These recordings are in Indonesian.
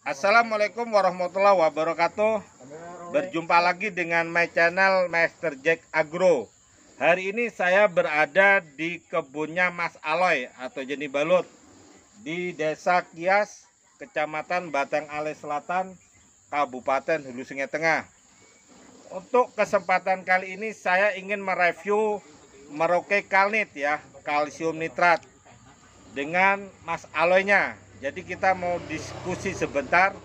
Assalamualaikum warahmatullahi wabarakatuh. Berjumpa lagi dengan my channel Master Jack Agro. Hari ini saya berada di kebunnya Mas Aloy atau Jenny Balut di Desa Kias, Kecamatan Batang Alai Selatan, Kabupaten Hulu Sungai Tengah. Untuk kesempatan kali ini saya ingin mereview Merauke Kalnit ya, kalsium nitrat dengan Mas Aloynya. Jadi kita mau diskusi sebentar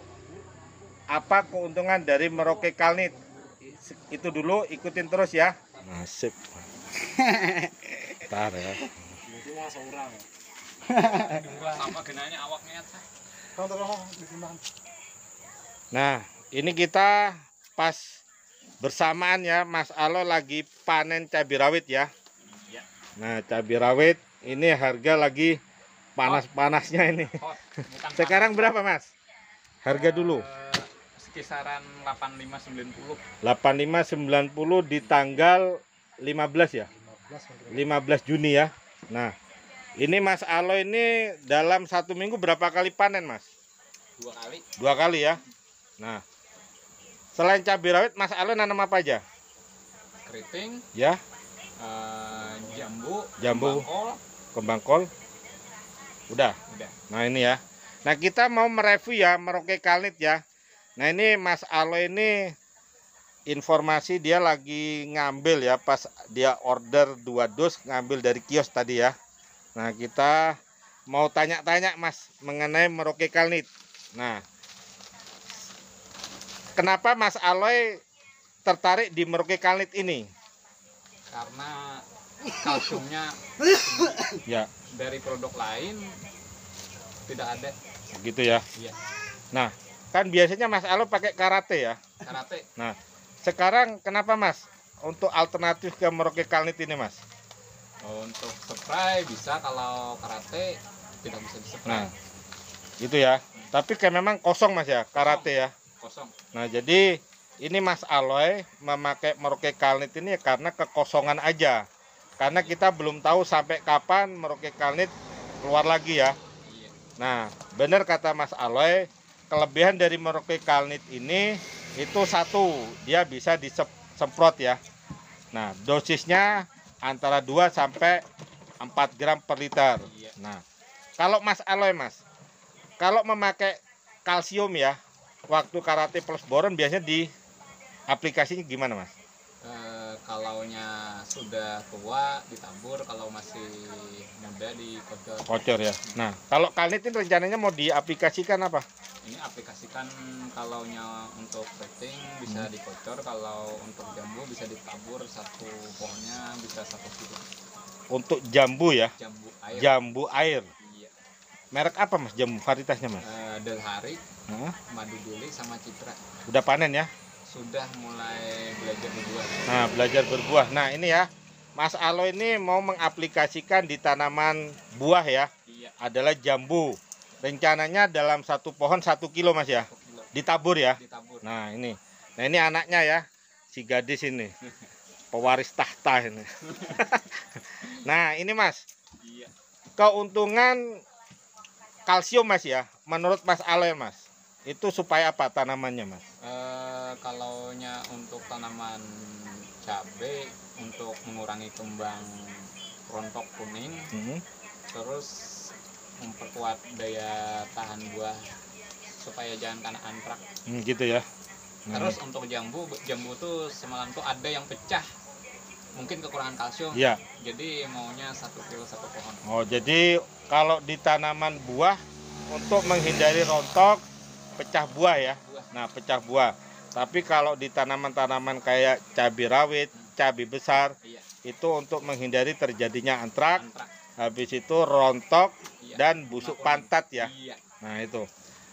apa keuntungan dari Merauke Kalnit. Itu dulu, ikutin terus ya. Nasib. Tar ya. Sama genanya awaknya. Nah, ini kita pas bersamaan ya, Mas Aloy lagi panen cabai rawit ya. Nah, cabai rawit ini harga lagi panas-panasnya ini. Sekarang berapa, Mas? Harga dulu. Kisaran 85-90. 85-90 di tanggal 15 ya. 15 Juni ya. Nah, ini Mas Aloy ini dalam 1 minggu berapa kali panen, Mas? 2 kali. 2 kali ya. Nah, selain cabai rawit, Mas Aloy nanam apa aja? Keriting, Ya, jambu, kembang kol. Udah. Nah, ini ya. Nah, kita mau mereview ya Merauke Kalnit ya. Nah, ini Mas Aloy ini informasi dia lagi ngambil ya, pas dia order 2 dus ngambil dari kios tadi ya. Nah, kita mau tanya-tanya Mas mengenai Merauke Kalnit. Nah, kenapa Mas Aloy tertarik di Merauke Kalnit ini? Karena kalsiumnya Ya, dari produk lain tidak ada. gitu ya. Iya. Nah, kan biasanya Mas Aloy pakai karate ya. Karate Nah, sekarang kenapa Mas untuk alternatif ke Merauke Kalnit ini, Mas? untuk spray bisa, kalau karate tidak bisa Nah, di-spray. itu ya. Tapi kayak memang kosong Mas ya, karate ya. Kosong. Nah, jadi ini Mas Aloy memakai Merauke Kalnit ini karena kekosongan aja. Karena kita belum tahu sampai kapan Merauke Kalnit keluar lagi ya. Iya. Nah, benar kata Mas Aloy, kelebihan dari Merauke Kalnit ini itu satu, dia bisa disemprot ya. Nah, dosisnya antara 2 sampai 4 gram per liter. Iya. Nah, kalau Mas Aloy, Mas, kalau memakai kalsium ya, waktu karate plus boron biasanya di aplikasinya gimana, Mas? Kalaunya sudah tua ditabur, kalau masih muda dikocor. Kocor ya. Nah, kalau Kalnit ini rencananya mau diaplikasikan apa? Ini aplikasikan, kalaunya untuk keriting bisa dikocor, kalau untuk jambu bisa ditabur, satu pohonnya bisa 1 kilo. Untuk jambu ya, Jambu air. jambu air. Iya. Merek apa Mas jambu varietasnya, Mas? Delhari, Hah? Madu Duli sama Citra. Udah panen ya? Sudah mulai belajar berbuah. Nah, belajar berbuah. Nah, ini ya, Mas Aloy ini mau mengaplikasikan di tanaman buah ya, Iya. adalah jambu. Rencananya dalam 1 pohon 1 kilo Mas ya, 1 kilo ditabur ya. ditabur. Nah, ini anaknya ya, si gadis ini, pewaris tahta ini. Nah, ini Mas, Iya. keuntungan kalsium Mas ya, menurut Mas Aloy Mas, itu supaya apa tanamannya Mas? Kalaunya untuk tanaman cabai, untuk mengurangi kembang rontok kuning, terus memperkuat daya tahan buah supaya jangan kena antrak. Gitu ya. Terus untuk jambu tuh semalam tuh ada yang pecah, mungkin kekurangan kalsium. Iya. Jadi maunya 1 kilo 1 pohon. Oh, jadi kalau di tanaman buah untuk menghindari rontok, pecah buah ya. Nah, pecah buah. Tapi kalau di tanaman-tanaman kayak cabai rawit, cabai besar, Iya. itu untuk menghindari terjadinya antrak, Antrak. habis itu rontok Iya. dan busuk pantat ya. Iya. Nah, itu.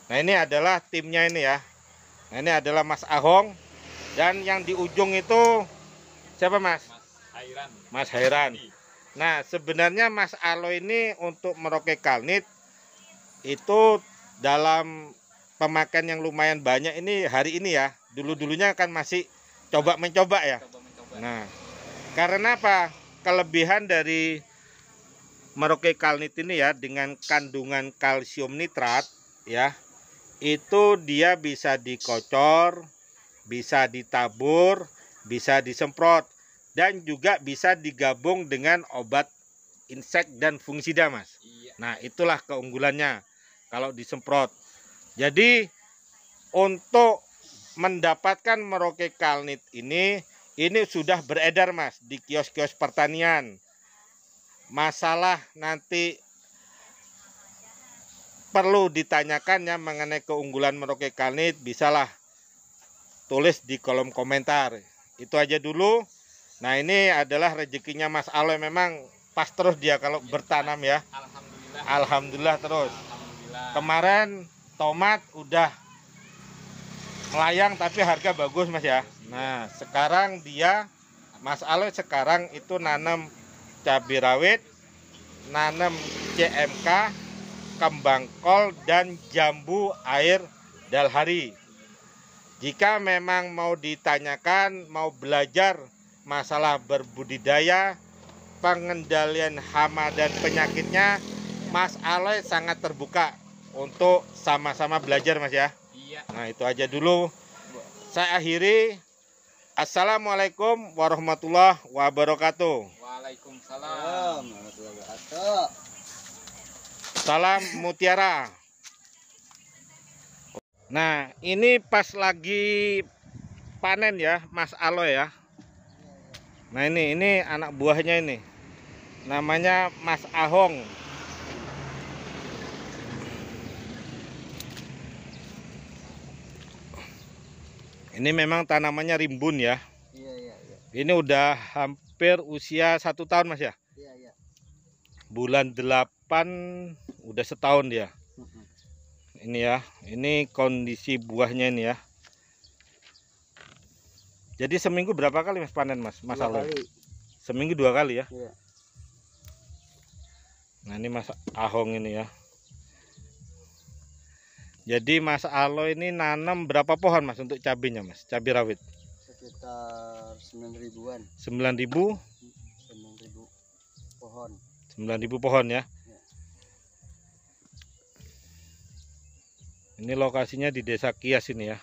Nah, ini adalah timnya ini ya. Nah, ini adalah Mas Ahong, dan yang di ujung itu siapa Mas? Hairan. Mas Hairan. Nah, sebenarnya Mas Aloy ini untuk Merauke Kalnit itu dalam pemakaian yang lumayan banyak ini hari ini ya. Dulu-dulunya kan masih coba mencoba ya. Coba mencoba. Nah, karena apa? Kelebihan dari Merauke Kalnit ini ya, dengan kandungan kalsium nitrat ya, itu dia bisa dikocor, bisa ditabur, bisa disemprot, dan juga bisa digabung dengan obat insek dan fungisida, Mas. Iya. Nah, itulah keunggulannya kalau disemprot. Jadi untuk mendapatkan Merauke Kalnit ini sudah beredar, Mas, di kios-kios pertanian. Masalah nanti perlu ditanyakan ya mengenai keunggulan Merauke Kalnit, bisalah tulis di kolom komentar. Itu aja dulu. Nah, ini adalah rezekinya Mas Aloy, memang pas terus dia kalau bertanam ya. Alhamdulillah terus. Alhamdulillah. Kemarin tomat udah melayang tapi harga bagus, Mas ya. Nah, sekarang dia Mas Aloy sekarang itu nanam cabai rawit, nanam CMK, kembang kol, dan jambu air dalhari. Jika memang mau ditanyakan, mau belajar masalah berbudidaya, pengendalian hama dan penyakitnya, Mas Aloy sangat terbuka untuk sama-sama belajar, Mas ya. Iya. Nah, itu aja dulu. Saya akhiri. Assalamualaikum warahmatullahi wabarakatuh. Waalaikumsalam. Salam mutiara. Nah, ini pas lagi panen ya, Mas Aloy ya. Nah, ini anak buahnya ini. Namanya Mas Ahong. Ini memang tanamannya rimbun ya. Iya. Ini udah hampir usia 1 tahun, Mas ya. Iya. Bulan 8 udah setahun dia. Ini ya, ini kondisi buahnya ini ya. Jadi seminggu berapa kali Mas panen, Mas Aloy? Seminggu 2 kali ya. Iya. Nah, ini Mas Ahong ini ya. Jadi Mas Aloy ini nanam berapa pohon, Mas, untuk cabenya, Mas? Cabai rawit. Sekitar 9.000-an. 9.000? 9.000 pohon. 9.000 pohon ya. Ini lokasinya di Desa Kias ini ya.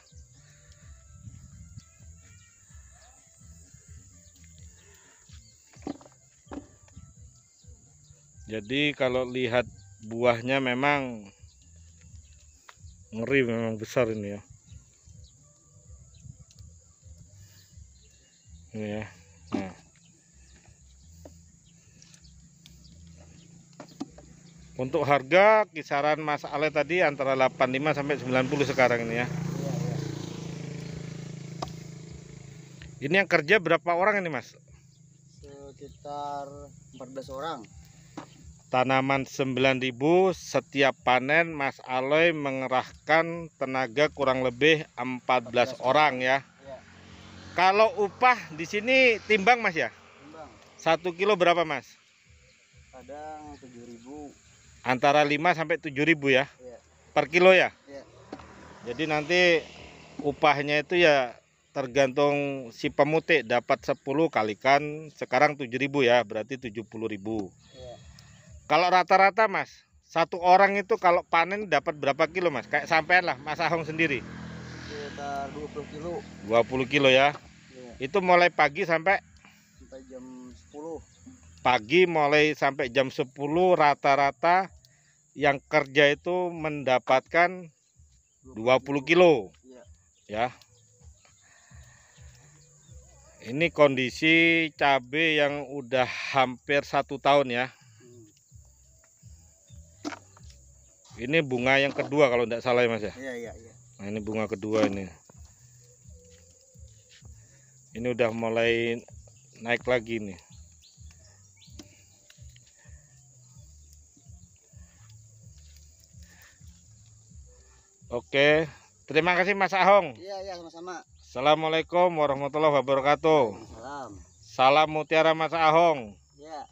Jadi kalau lihat buahnya memang ngeri, memang besar ini ya. Ini ya. Nah. Untuk harga kisaran Mas Aloy tadi antara 85 sampai 90 sekarang ini ya. Iya. Ini yang kerja berapa orang ini, Mas? Sekitar 14 orang. Tanaman 9.000, setiap panen Mas Aloy mengerahkan tenaga kurang lebih 14 orang ya. Iya. Kalau upah di sini timbang, Mas ya? Timbang. 1 kilo berapa, Mas? Kadang 7.000. Antara 5 sampai 7.000 ya? Iya. Per kilo ya? Iya. Jadi nanti upahnya itu ya tergantung si pemutik, dapat 10 kalikan sekarang 7.000 ya, berarti 70.000. Iya. Kalau rata-rata, Mas, satu orang itu kalau panen dapat berapa kilo, Mas? Kayak sampean lah, Mas Ahong sendiri. Sekitar 20 kilo. 20 kilo ya. Iya. Itu mulai pagi sampai jam 10. pagi, mulai sampai jam 10 rata-rata yang kerja itu mendapatkan 20 kilo. Iya. Ya. Ini kondisi cabai yang udah hampir 1 tahun ya. Ini bunga yang kedua kalau tidak salah ya, Mas ya. Iya. Nah, ini bunga kedua ini. Ini udah mulai naik lagi nih. Oke, terima kasih Mas Ahong. Iya, sama-sama. Assalamualaikum warahmatullahi wabarakatuh. Salam. Salam mutiara Mas Ahong. Iya.